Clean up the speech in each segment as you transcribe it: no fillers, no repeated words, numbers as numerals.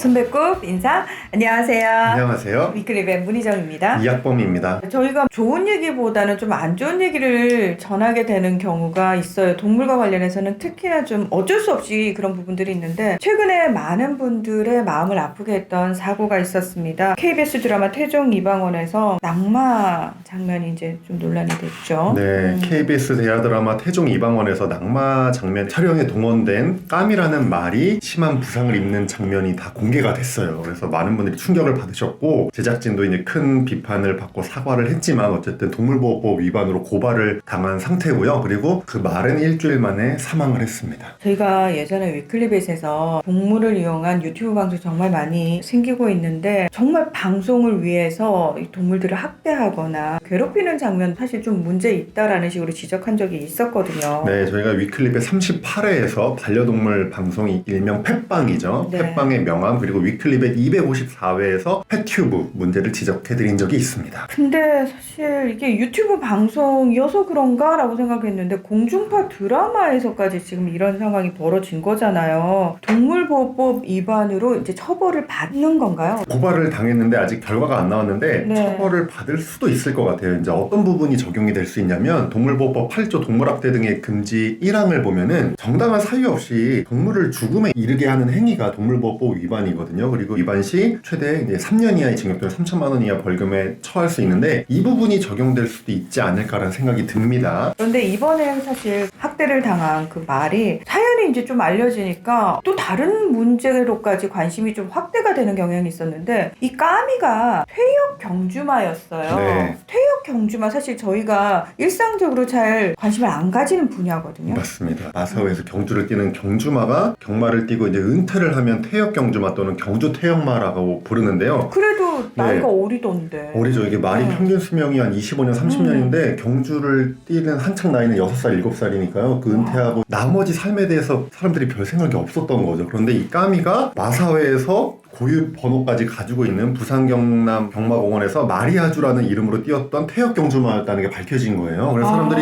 손배꼽 인사. 안녕하세요. 안녕하세요. 위클리의 문희정입니다. 이학범입니다. 저희가 좋은 얘기보다는 좀 안 좋은 얘기를 전하게 되는 경우가 있어요. 동물과 관련해서는 특히나 좀 어쩔 수 없이 그런 부분들이 있는데, 최근에 많은 분들의 마음을 아프게 했던 사고가 있었습니다. KBS 드라마 태종 이방원에서 낙마 장면이 이제 좀 논란이 됐죠. 네, KBS 대하 드라마 태종 이방원에서 낙마 장면 촬영에 동원된 까미라는 말이 심한 부상을 입는 장면이 다 공개가 됐어요. 그래서 많은 분들이 충격을 받으셨고, 제작진도 이제 큰 비판을 받고 사과를 했지만 어쨌든 동물보호법 위반으로 고발을 당한 상태고요. 그리고 그 말은 일주일 만에 사망을 했습니다. 저희가 예전에 위클리벳에서 동물을 이용한 유튜브 방송 정말 많이 생기고 있는데, 정말 방송을 위해서 이 동물들을 학대하거나 괴롭히는 장면 사실 좀 문제 있다라는 식으로 지적한 적이 있었거든요. 네, 저희가 위클립의 38회에서 반려동물 방송이 일명 펫빵이죠. 네. 펫빵의 명함, 그리고 위클립의 254회에서 펫튜브 문제를 지적해드린 적이 있습니다. 근데 사실 이게 유튜브 방송이어서 그런가? 라고 생각했는데, 공중파 드라마에서까지 지금 이런 상황이 벌어진 거잖아요. 동물보호법 위반으로 이제 처벌을 받는 건가요? 고발을 당했는데 아직 결과가 안 나왔는데 네. 처벌을 받을 수도 있을 것 같아요. 이제 어떤 부분이 적용이 될 수 있냐면, 동물보호법 8조 동물학대 등의 금지 1항을 보면은 정당한 사유 없이 동물을 죽음에 이르게 하는 행위가 동물보호법 위반이거든요. 그리고 위반 시 최대 이제 3년 이하의 징역 또는 3천만 원 이하 벌금에 처할 수 있는데, 이 부분이 적용될 수도 있지 않을까라는 생각이 듭니다. 그런데 이번에 사실 학대를 당한 그 말이 사연이 이제 좀 알려지니까 또 다른 문제로까지 관심이 좀 확대가 되는 경향이 있었는데, 이 까미가 퇴역 경주마였어요. 네. 퇴역 경주마, 사실 저희가 일상적으로 잘 관심을 안 가지는 분야거든요. 맞습니다. 마사오에서 경주를 뛰는 경주마가 경마를 뛰고 이제 은퇴를 하면 퇴역 경주마 또는 경주 퇴역마라고 부르는데요. 그래도 나이가 네. 어리던데. 어리죠. 이게 말이 평균 수명이 한 25년, 30년인데 경주를 뛰는 한창 나이는 6살, 7살이니까요. 그 은퇴하고 나머지 삶에 대해서 사람들이 별 생각이 없었던 거죠. 그런데 이 까미가 마사회에서 고유 번호까지 가지고 있는 부산 경남 경마공원에서 마리아주라는 이름으로 뛰었던 퇴역 경주마였다는 게 밝혀진 거예요. 그래서 사람들이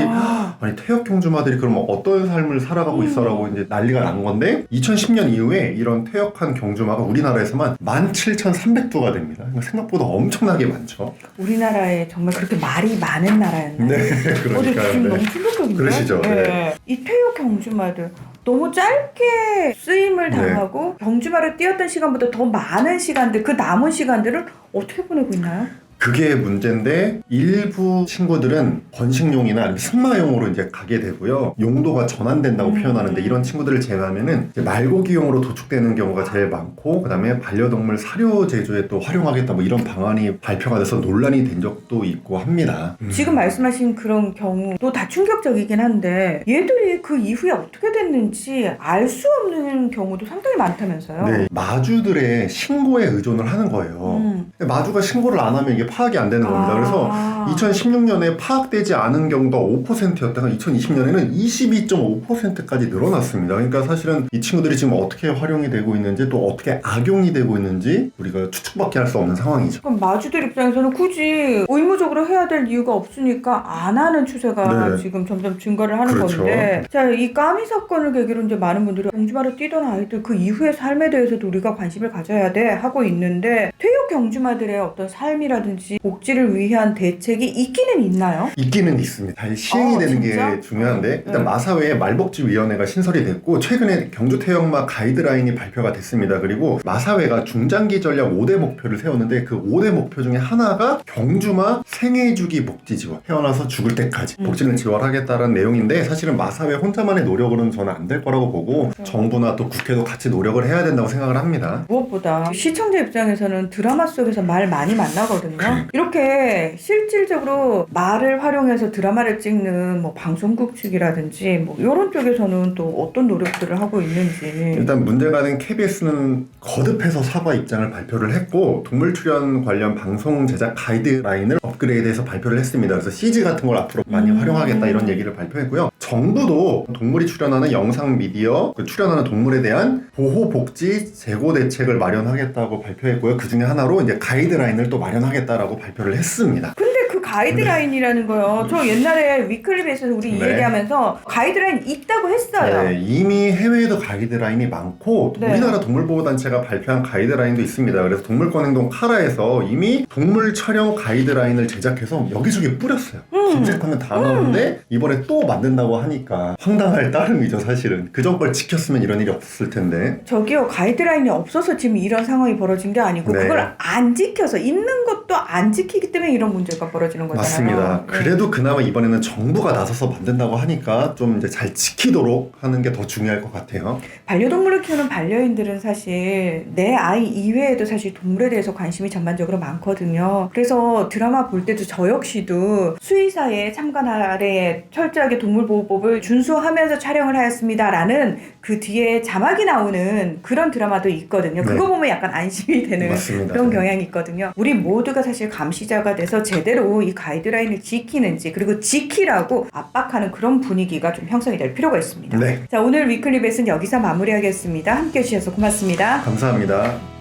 아니 퇴역 경주마들이 그러면 어떤 삶을 살아가고 있어라고 이제 난리가 난 건데, 2010년 이후에 이런 퇴역한 경주마가 우리나라에서만 17,300두가 됩니다. 그러니까 생각보다 엄청나게 많죠. 우리나라에 정말 그렇게 말이 많은 나라였나요? 네, 그러니까요. 지금 네. 너무 충격적인데? 그러시죠. 네. 이 퇴역 경주마들 너무 짧게 쓰임을 네. 당하고 경주마를 뛰었던 시간보다 더 많은 시간들, 그 남은 시간들을 어떻게 보내고 있나요? 그게 문제인데, 일부 친구들은 번식용이나 아니면 승마용으로 이제 가게 되고요. 용도가 전환된다고 표현하는데, 이런 친구들을 제외하면은 이제 말고기용으로 도축되는 경우가 제일 많고, 그다음에 반려동물 사료 제조에 또 활용하겠다 뭐 이런 방안이 발표가 돼서 논란이 된 적도 있고 합니다. 지금 말씀하신 그런 경우도 다 충격적이긴 한데, 얘들이 그 이후에 어떻게 됐는지 알 수 없는 경우도 상당히 많다면서요? 네, 마주들의 신고에 의존을 하는 거예요. 마주가 신고를 안 하면 이게 파악이 안 되는 겁니다. 그래서 2016년에 파악되지 않은 경우가 5%였다가 2020년에는 22.5%까지 늘어났습니다. 그러니까 사실은 이 친구들이 지금 어떻게 활용이 되고 있는지, 또 어떻게 악용이 되고 있는지 우리가 추측밖에 할 수 없는 상황이죠. 그럼 마주들 입장에서는 굳이 의무적으로 해야 될 이유가 없으니까 안 하는 추세가 네. 지금 점점 증가를 하는 그렇죠. 건데, 자, 이 까미 사건을 계기로 이제 많은 분들이 경주마를 뛰던 아이들 그 이후의 삶에 대해서도 우리가 관심을 가져야 돼 하고 있는데, 퇴역 경주마들의 어떤 삶이라든지 복지를 위한 대책이 있기는 있나요? 있기는 있습니다. 잘 시행이 되는 진짜? 게 중요한데, 일단 네. 마사회에 말복지위원회가 신설이 됐고, 최근에 경주 퇴역마 가이드라인이 발표가 됐습니다. 그리고 마사회가 중장기 전략 5대 목표를 세웠는데, 그 5대 목표 중에 하나가 경주마 생애주기 복지 지원, 태어나서 죽을 때까지 복지를 지원하겠다는 내용인데, 사실은 마사회 혼자만의 노력으로는 저는 안 될 거라고 보고, 정부나 또 국회도 같이 노력을 해야 된다고 생각을 합니다. 무엇보다 시청자 입장에서는 드라마 속에서 말 많이 만나거든요. 이렇게 실질적으로 말을 활용해서 드라마를 찍는 뭐 방송국 측이라든지 뭐 이런 쪽에서는 또 어떤 노력들을 하고 있는지. 일단 문제가 된 KBS는 거듭해서 사과 입장을 발표를 했고, 동물 출연 관련 방송 제작 가이드라인을 업그레이드해서 발표를 했습니다. 그래서 CG 같은 걸 앞으로 많이 활용하겠다 이런 얘기를 발표했고요. 정부도 동물이 출연하는 영상 미디어, 출연하는 동물에 대한 보호 복지 제고 대책을 마련하겠다고 발표했고요. 그 중에 하나로 이제 가이드라인을 또 마련하겠다라고 발표를 했습니다. 근데 그 가이드라인이라는 거요. 저 옛날에 위클립에서 우리 이 네. 얘기하면서 가이드라인 있다고 했어요. 네, 이미 해외에도 가이드라인이 많고 네. 우리나라 동물보호단체가 발표한 가이드라인도 있습니다. 그래서 동물권행동 카라에서 이미 동물 촬영 가이드라인을 제작해서 여기저기 뿌렸어요. 검색하면 다 나오는데 이번에 또 만든다고 하니까 황당할 따름이죠, 사실은. 그전 걸 지켰으면 이런 일이 없었을 텐데. 저기요, 가이드라인이 없어서 지금 이런 상황이 벌어진 게 아니고 네. 그걸 안 지켜서 있는 것도 안 지키기 때문에 이런 문제가 벌어지는 거잖아요. 맞습니다. 네. 그래도 그나마 이번에는 정부가 나서서 만든다고 하니까 좀 이제 잘 지키도록 하는 게 더 중요할 것 같아요. 반려동물을 키우는 반려인들은 사실 내 아이 이외에도 사실 동물에 대해서 관심이 전반적으로 많거든요. 그래서 드라마 볼 때도 저 역시도 수의사의 참관 아래에 철저하게 동물보호법을 준수하면서 촬영을 하였습니다라는 그 뒤에 자막이 나오는 그런 드라마도 있거든요. 그거 네. 보면 약간 안심이 되는 맞습니다. 그런 네. 경향이 있거든요. 우리 모두가 사실 감시자가 돼서 제대로 이 가이드라인을 지키는지 그리고 지키라고 압박하는 그런 분위기가 좀 형성이 될 필요가 있습니다. 네. 자, 오늘 위클리벳은 여기서 마무리하겠습니다. 함께 해주셔서 고맙습니다. 감사합니다.